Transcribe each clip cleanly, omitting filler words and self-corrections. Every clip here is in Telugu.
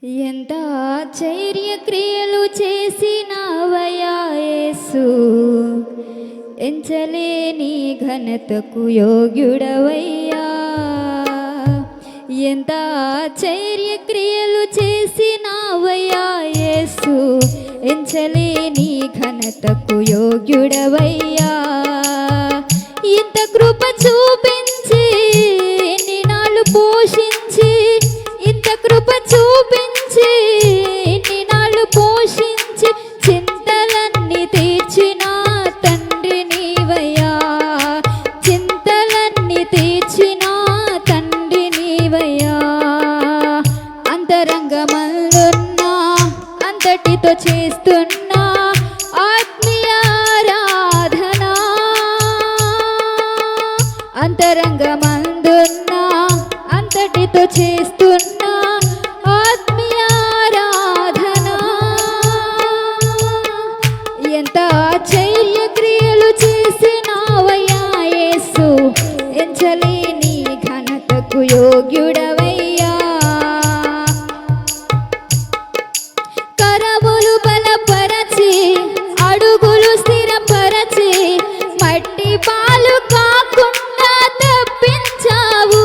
ఎంత ఆశ్చర్య క్రియలు చేసినావయ్యా యేసు, ఎంచలేని ఘనతకు యోగ్యుడవయ్యా. ఎంత ఆశ్చర్య క్రియలు చేసినావయ్యా యేసు, ఎంచలేని ఘనతకు యోగ్యుడవయ్యా. ఇంత కృప చూపించి ఎన్ని నాళ్ళు పోషించి, ఇంత కృప చూపించి ఎన్ని నాళ్ళు పోషించి, చింతలన్నీ తీర్చిన తండ్రి నీవయ్యా. చింతలన్నీ తీర్చిన తండ్రి నీవయ్యా. అంతరంగమందున్నా అంతటితో చేస్తున్నా ఆత్మీయ ఆరాధన. అంతరంగమందున్నా అంతటితో చేస్తున్నా ఆత్మీయ ఆరాధన. ఎంత ఆశ్చర్య క్రియలు చేసినావయ్యా యేసు, ఎంచలేని ఘనతకు యోగ్యుడవయ్యా. కరములు బలపరచి అడుగులు స్థిరపరచి, మట్టి పాలు కాకుండా తప్పించావు.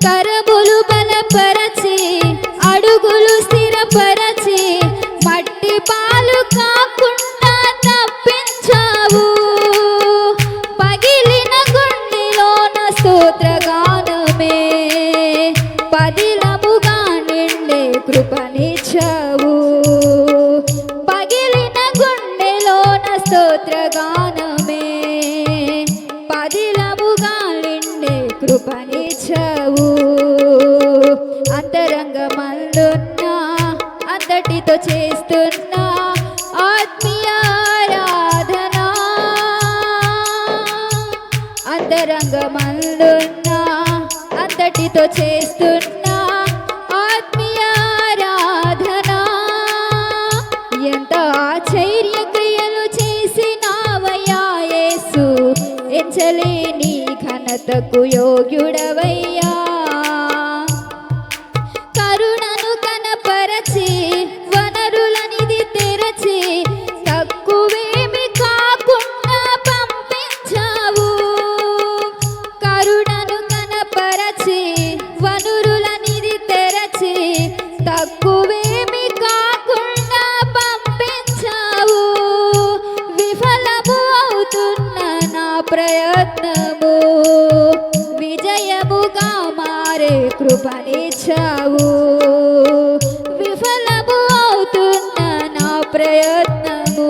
కరములు బలపరచి అడుగులు స్థిరపరచి, మట్టి పాలు కాకుండా తప్పించావు. పగిలిన గుండెలోన స్తోత్రగానమే, పదిలముగా నిండే కృపనిచ్చావు. పగిలిన గుండెలోన స్తోత్రగానమే, పదిలముగా నిండే కృపనిచ్చావు. అంతరంగమందున్నా అంతటితో చేస్తున్నా ఆత్మీయ ఆరాధన. అంతరంగమందున్నా అంతటితో చేస్తున్నా ఆత్మీయ ఆరాధన. ఎంత ఆశ్చర్య క్రియలు చేసినావయ్యా యేసు, ఎంచలేని ఘనతకు యోగ్యుడవయ్యా. కరుణను కనపరచి వనరులనిది తెరచి, తక్కువేమి కాకుండా పంపించావు. కరుణను కనపరచి వనరులనిది తెరచి, తక్కువేమి కాకుండా పంపించావు. విఫలము అవుతున్న నా ప్రయత్నము విజయముగా మారే కృపనిచ్చావు. విఫలము అవుతున్న నా ప్రయత్నము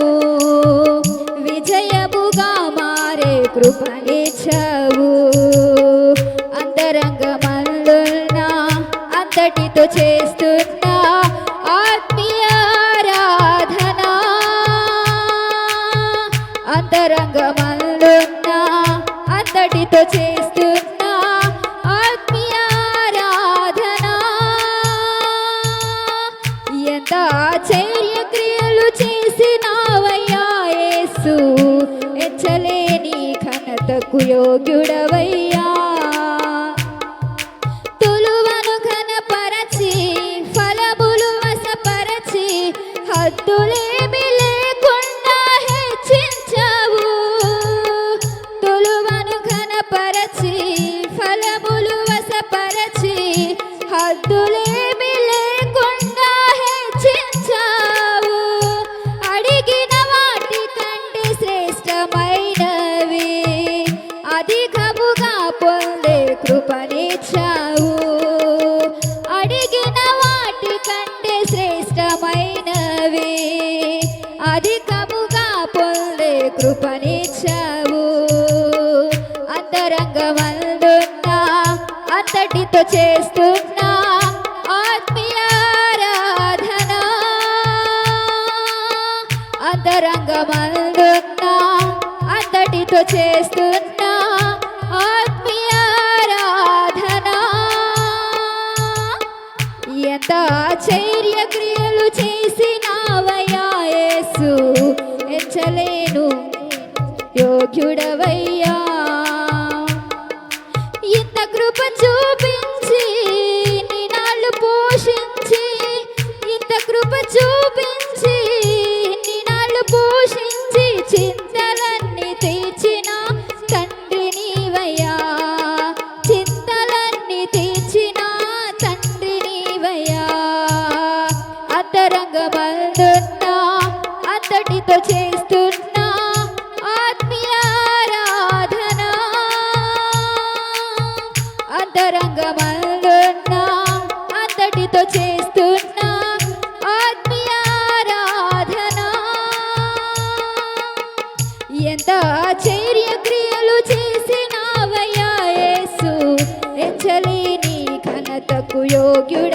విజయముగా మారే కృపనిచ్చావు. అంతరంగమందున్నా అంతటితో చేస్తున్నా ఆత్మీయ ఆరాధన. అంతరంగమందున్నా అంతటితో చేస్తున్నా ఆత్మీయ ఆరాధన. ఎంత ఆశ్చర్య క్రియలు చేసినావయ్యా యేసు, ఎంచలేని ఘనతకు యోగ్యుడవయ్యా. తులువను ఘనపరచి ఫలములు వశపరచి, హద్దులేమి లేకుండా హెచ్చించావు. తులువను ఘనపరచి ఫలములు వశపరచి, హద్దులేమి లేకుండా హెచ్చించావు. అడిగిన వాటి కంటే శ్రేష్టమైనవి అధికముగా పొందే కృపనిచ్చావు. అడిగిన వాటి కంటే శ్రేష్టమైనవి అధికముగా పొందే కృపనిచ్చావు. అంతరంగమందున్నా అంతటితో చేస్తున్నా ఆత్మీయ ఆరాధన. అంతరంగమందున్నా అంతటితో చేస్తున్నా ఆత్మీయ ఆరాధన. ఎంత ఆశ్చర్య క్రియలు చేసినావయ్యా యేసు, ఎంచలేను యోగ్యుడవయ్యా. ఇంత కృప చూపించి నీ నాళ్ళు లోకమందున్నా అంతటితో చేస్తున్నా ఆత్మీయ ఆరాధన. ఎంత ఆశ్చర్య క్రియలు చేసినావయ్యా యేసు, ఎంచలేని ఘనతకు యోగ్యుడ